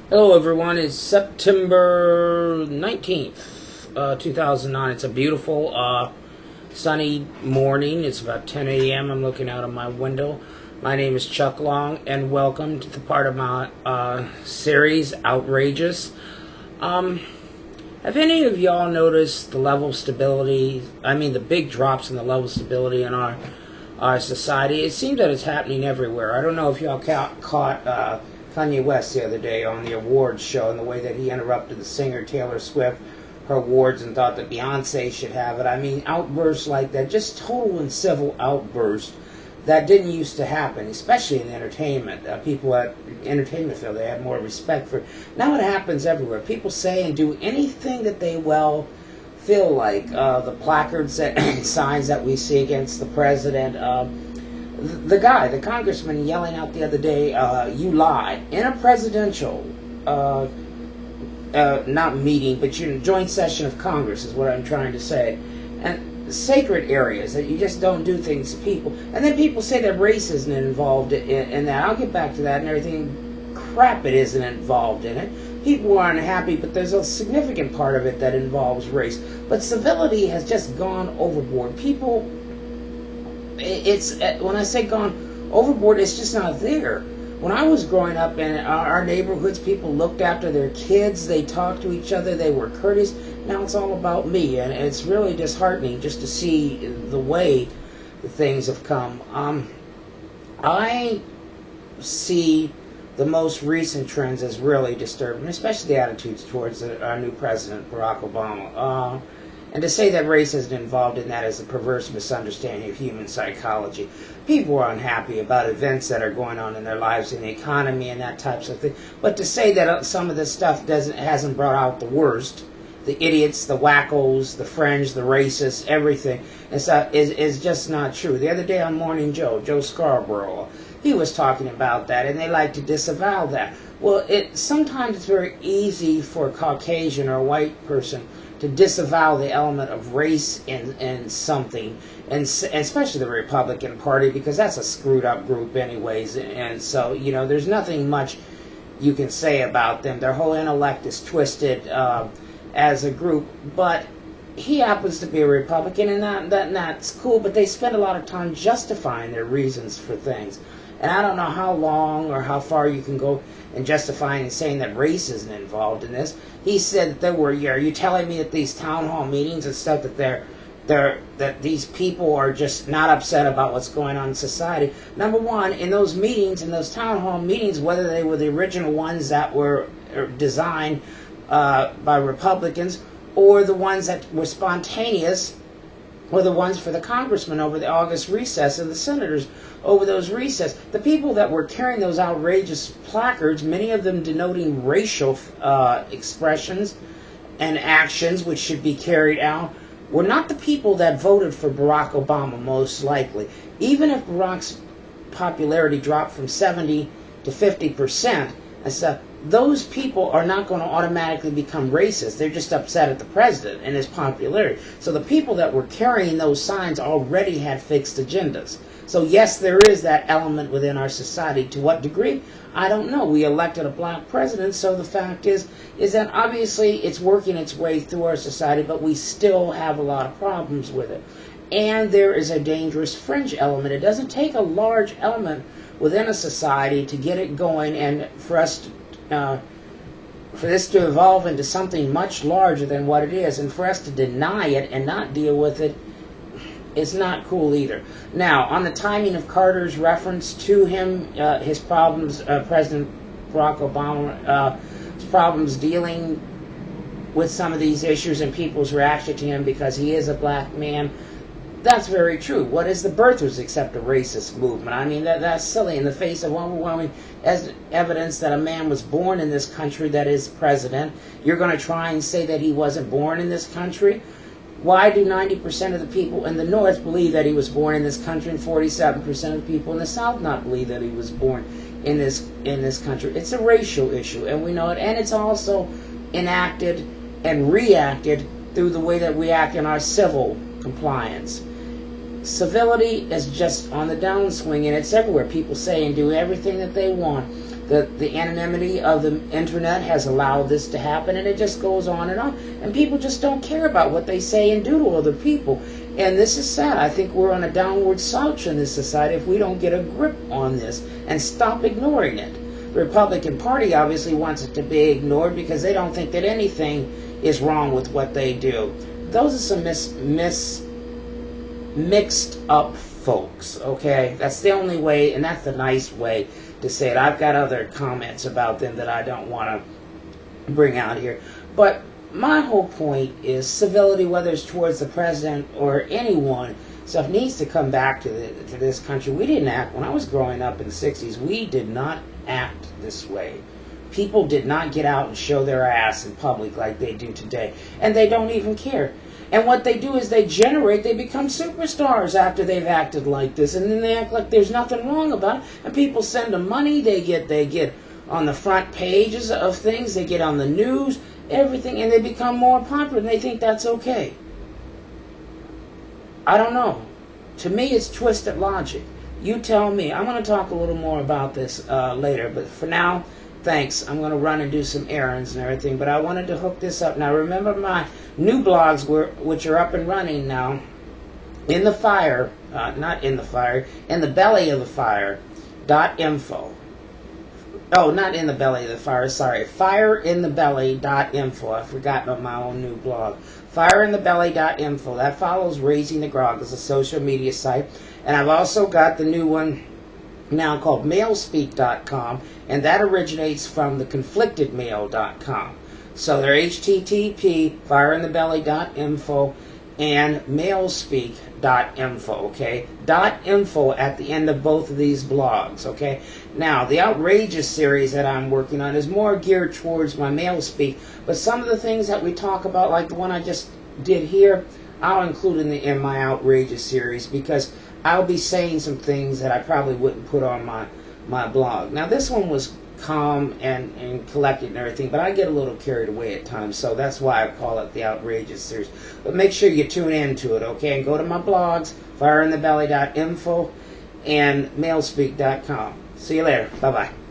Hello, everyone. It's September 19th, 2009. It's a beautiful, sunny morning. It's about 10 a.m. I'm looking out of my window. My name is Chuck Long, and welcome to the part of my series, Outrageous. Have any of y'all noticed the level of stability? I mean, the big drops in the level of stability in our society? It seems that it's happening everywhere. I don't know if y'all caught Kanye West the other day on the awards show and the way that he interrupted the singer Taylor Swift, her awards, and thought that Beyonce should have it. I mean, outbursts like that, just total and civil outbursts that didn't used to happen, especially in entertainment. People at entertainment field, they have more respect for it. Now it happens everywhere. People say and do anything that they feel like. The placards and signs that we see against the president. The congressman yelling out the other day, you lied, in a presidential, not meeting, but joint session of Congress is what I'm trying to say. And sacred areas that you just don't do things to people. And then people say that race isn't involved in that. I'll get back to that and everything. Crap, it isn't involved in it. People are unhappy, but there's a significant part of it that involves race. But civility has just gone overboard. People, when I say gone overboard, it's just not there. When I was growing up in our neighborhoods, people looked after their kids, they talked to each other, they were courteous. Now it's all about me, and it's really disheartening just to see the way things have come. I see the most recent trends as really disturbing, especially the attitudes towards our new president, Barack Obama. And to say that race isn't involved in that is a perverse misunderstanding of human psychology. People are unhappy about events that are going on in their lives, in the economy, and that types of thing. But to say that some of this stuff hasn't brought out the worst, the idiots, the wackos, the fringe, the racists, everything, is just not true. The other day on Morning Joe Scarborough, he was talking about that, and they like to disavow that. Well, sometimes it's very easy for a Caucasian or a white person to disavow the element of race in something, and especially the Republican Party, because that's a screwed up group anyways, and so, there's nothing much you can say about them. Their whole intellect is twisted as a group, but he happens to be a Republican, and that's cool, but they spend a lot of time justifying their reasons for things. And I don't know how long or how far you can go in justifying and saying that race isn't involved in this. He said that are you telling me at these town hall meetings and stuff that these people are just not upset about what's going on in society? Number one, in those meetings, in those town hall meetings, whether they were the original ones that were designed by Republicans or the ones that were spontaneous, or the ones for the congressmen over the August recess and the senators over those recess. The people that were carrying those outrageous placards, many of them denoting racial expressions and actions which should be carried out, were not the people that voted for Barack Obama, most likely. Even if Barack's popularity dropped from 70 to 50%, and stuff, those people are not going to automatically become racist. They're just upset at the president and his popularity. So the people that were carrying those signs already had fixed agendas. So yes, there is that element within our society. To what degree? I don't know. We elected a black president, so the fact is that obviously it's working its way through our society, but we still have a lot of problems with it. And there is a dangerous fringe element. It doesn't take a large element within a society to get it going, and for this to evolve into something much larger than what it is, and for us to deny it and not deal with it is not cool either. Now, on the timing of Carter's reference to him, his problems, President Barack Obama, his problems dealing with some of these issues and people's reaction to him because he is a black man, that's very true. What is the birthers except a racist movement? I mean, that's silly in the face of overwhelming evidence that a man was born in this country that is president. You're going to try and say that he wasn't born in this country? Why do 90% of the people in the North believe that he was born in this country and 47% of the people in the South not believe that he was born in this country? It's a racial issue, and we know it. And it's also enacted and reacted through the way that we act in our civil compliance. Civility is just on the downswing, and it's everywhere. People say and do everything that they want. The anonymity of the internet has allowed this to happen, and it just goes on, and people just don't care about what they say and do to other people. And this is sad. I think we're on a downward slouch in this society if we don't get a grip on this and stop ignoring it. The Republican Party obviously wants it to be ignored because they don't think that anything is wrong with what they do. Those are some mixed up folks, okay? That's the only way, and that's the nice way to say it. I've got other comments about them that I don't want to bring out here. But my whole point is civility, whether it's towards the president or anyone, stuff needs to come back to this country. We didn't act, when I was growing up in the 60s, we did not act this way. People did not get out and show their ass in public like they do today. And they don't even care. And what they do is they become superstars after they've acted like this. And then they act like there's nothing wrong about it. And people send them money. They get on the front pages of things. They get on the news, everything. And they become more popular. And they think that's okay. I don't know. To me, it's twisted logic. You tell me. I'm going to talk a little more about this later. But for now, thanks. I'm going to run and do some errands and everything. But I wanted to hook this up. Now, remember my new blogs, which are up and running now, in the fire, not in the fire, in the belly of the fire, .info. Oh, not in the belly of the fire, sorry. Fireinthebelly.info. I forgot about my own new blog. Fireinthebelly.info. That follows Raising the Grog as a social media site. And I've also got the new one now called mailspeak.com, and that originates from the conflictedmail.com. So they're HTTP, fireinthebelly.info, and mailspeak.info, okay? .info at the end of both of these blogs, okay? Now, the Outrageous series that I'm working on is more geared towards my Mailspeak, but some of the things that we talk about, like the one I just did here, I'll include in my Outrageous series, because I'll be saying some things that I probably wouldn't put on my blog. Now, this one was calm and collected and everything, but I get a little carried away at times, so that's why I call it the Outrageous series. But make sure you tune into it, okay? And go to my blogs, fireinthebelly.info and mailspeak.com. See you later. Bye-bye.